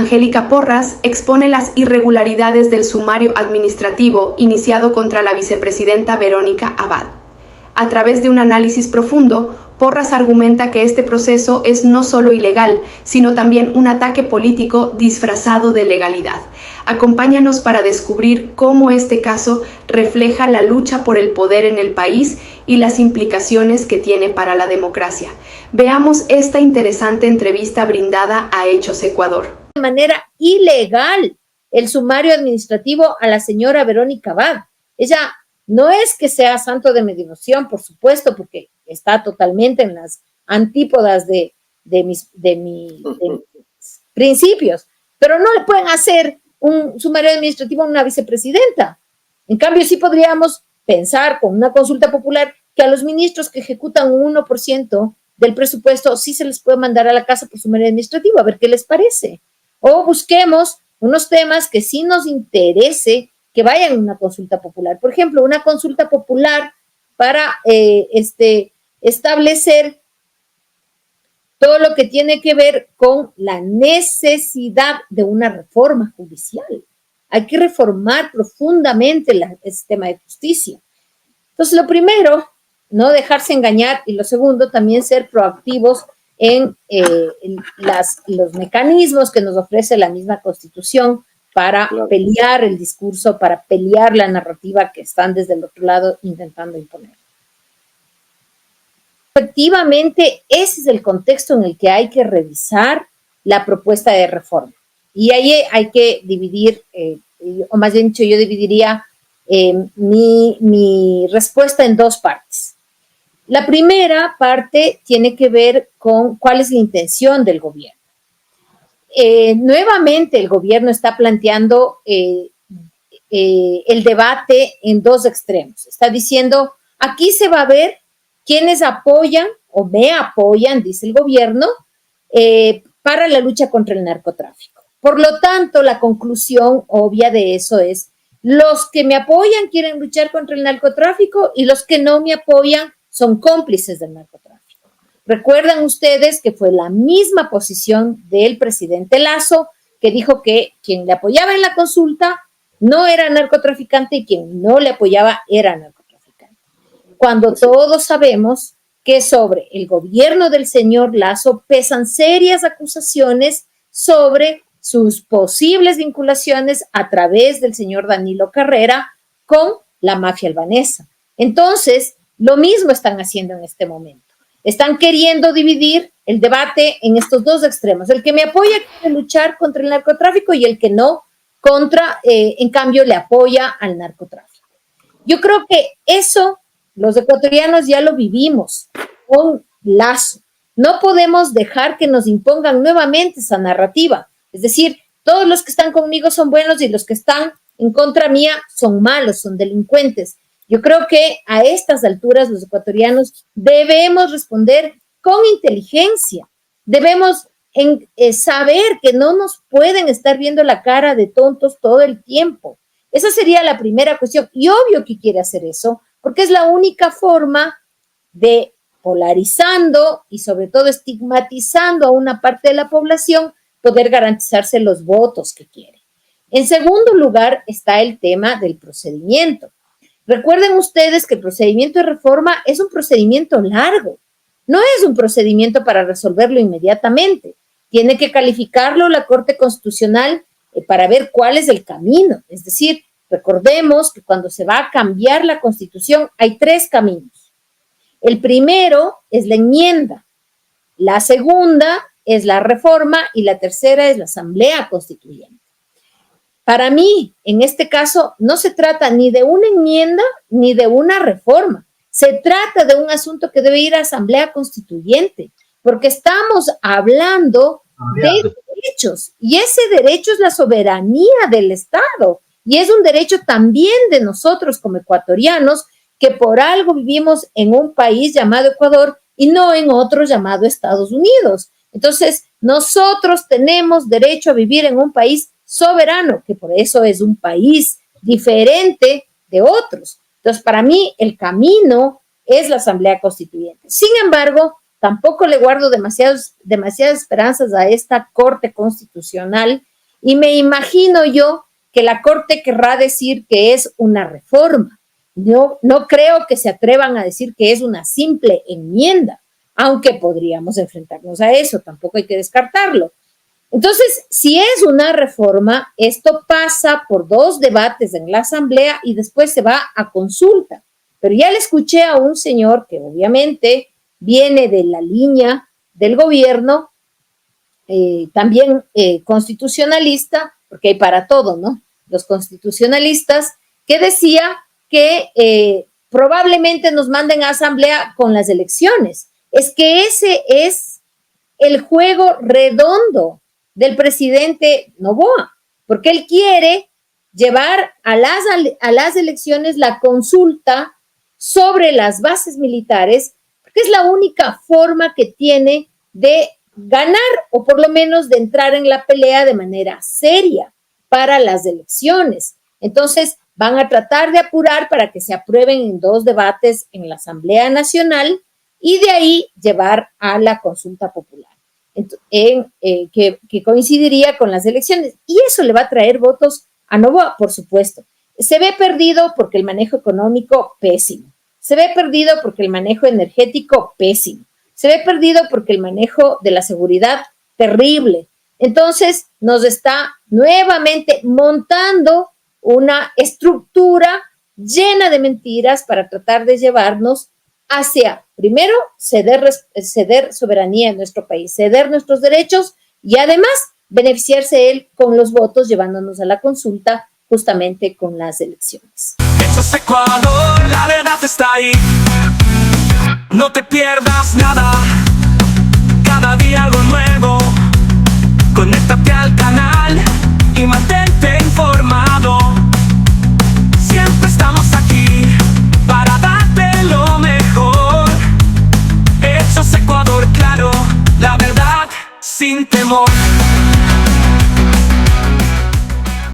Angélica Porras expone las irregularidades del sumario administrativo iniciado contra la vicepresidenta Verónica Abad. A través de un análisis profundo, Porras argumenta que este proceso es no solo ilegal, sino también un ataque político disfrazado de legalidad. Acompáñanos para descubrir cómo este caso refleja la lucha por el poder en el país y las implicaciones que tiene para la democracia. Veamos esta interesante entrevista brindada a Hechos Ecuador. De manera ilegal el sumario administrativo a la señora Verónica Abad. Ella no es que sea santo de mi devoción, por supuesto, porque está totalmente en las antípodas de mis principios, pero no le pueden hacer un sumario administrativo a una vicepresidenta. En cambio, sí podríamos pensar con una consulta popular que a los ministros que ejecutan un 1% del presupuesto sí se les puede mandar a la casa por sumario administrativo, a ver qué les parece. O busquemos unos temas que sí nos interese que vayan a una consulta popular. Por ejemplo, una consulta popular para establecer todo lo que tiene que ver con la necesidad de una reforma judicial. Hay que reformar profundamente el sistema de justicia. Entonces, lo primero, no dejarse engañar, y lo segundo, también ser proactivos en los mecanismos que nos ofrece la misma Constitución para pelear el discurso, para pelear la narrativa que están desde el otro lado intentando imponer. Efectivamente, ese es el contexto en el que hay que revisar la propuesta de reforma. Y ahí hay que dividir, o más bien dicho, yo dividiría mi respuesta en dos partes. La primera parte tiene que ver con cuál es la intención del gobierno. Nuevamente el gobierno está planteando el debate en dos extremos. Está diciendo, aquí se va a ver quiénes apoyan o me apoyan, dice el gobierno, para la lucha contra el narcotráfico. Por lo tanto, la conclusión obvia de eso es, los que me apoyan quieren luchar contra el narcotráfico y los que no me apoyan son cómplices del narcotráfico. Recuerdan ustedes que fue la misma posición del presidente Lasso, que dijo que quien le apoyaba en la consulta no era narcotraficante y quien no le apoyaba era narcotraficante. Cuando todos sabemos que sobre el gobierno del señor Lasso pesan serias acusaciones sobre sus posibles vinculaciones a través del señor Danilo Carrera con la mafia albanesa. Entonces, lo mismo están haciendo en este momento. Están queriendo dividir el debate en estos dos extremos. El que me apoya quiere luchar contra el narcotráfico y el que no, en cambio, le apoya al narcotráfico. Yo creo que eso los ecuatorianos ya lo vivimos con Lasso. No podemos dejar que nos impongan nuevamente esa narrativa. Es decir, todos los que están conmigo son buenos y los que están en contra mía son malos, son delincuentes. Yo creo que a estas alturas los ecuatorianos debemos responder con inteligencia. Debemos saber que no nos pueden estar viendo la cara de tontos todo el tiempo. Esa sería la primera cuestión. Y obvio que quiere hacer eso, porque es la única forma de, polarizando y sobre todo estigmatizando a una parte de la población, poder garantizarse los votos que quiere. En segundo lugar está el tema del procedimiento. Recuerden ustedes que el procedimiento de reforma es un procedimiento largo. No es un procedimiento para resolverlo inmediatamente. Tiene que calificarlo la Corte Constitucional para ver cuál es el camino. Es decir, recordemos que cuando se va a cambiar la Constitución hay tres caminos. El primero es la enmienda. La segunda es la reforma y la tercera es la Asamblea Constituyente. Para mí, en este caso, no se trata ni de una enmienda ni de una reforma. Se trata de un asunto que debe ir a Asamblea Constituyente, porque estamos hablando de derechos y ese derecho es la soberanía del Estado y es un derecho también de nosotros como ecuatorianos que por algo vivimos en un país llamado Ecuador y no en otro llamado Estados Unidos. Entonces, nosotros tenemos derecho a vivir en un país soberano, que por eso es un país diferente de otros. Entonces, para mí, el camino es la Asamblea Constituyente. Sin embargo, tampoco le guardo demasiadas esperanzas a esta Corte Constitucional, Y me imagino yo que la Corte querrá decir que es una reforma. No creo que se atrevan a decir que es una simple enmienda, aunque podríamos enfrentarnos a eso, tampoco hay que descartarlo. Entonces, si es una reforma, esto pasa por 2 debates en la Asamblea y después se va a consulta. Pero ya le escuché a un señor que obviamente viene de la línea del gobierno, también constitucionalista, porque hay para todo, ¿no? Los constitucionalistas, que decía que probablemente nos manden a Asamblea con las elecciones. Es que ese es el juego redondo del presidente Noboa, porque él quiere llevar a las elecciones la consulta sobre las bases militares, porque es la única forma que tiene de ganar o por lo menos de entrar en la pelea de manera seria para las elecciones. Entonces van a tratar de apurar para que se aprueben en 2 debates en la Asamblea Nacional y de ahí llevar a la consulta popular, que coincidiría con las elecciones. Y eso le va a traer votos a Noboa, por supuesto. Se ve perdido porque el manejo económico, pésimo. Se ve perdido porque el manejo energético, pésimo. Se ve perdido porque el manejo de la seguridad, terrible. Entonces, nos está nuevamente montando una estructura llena de mentiras para tratar de llevarnos hacia, primero, ceder soberanía en nuestro país, ceder nuestros derechos y además beneficiarse él con los votos, llevándonos a la consulta justamente con las elecciones. Esto es Ecuador, la verdad está ahí. No te pierdas nada, cada día algo nuevo. Conéctate al canal y mantente informado. Siempre estamos aquí para darte lo mejor. Hechos Ecuador, claro, la verdad sin temor.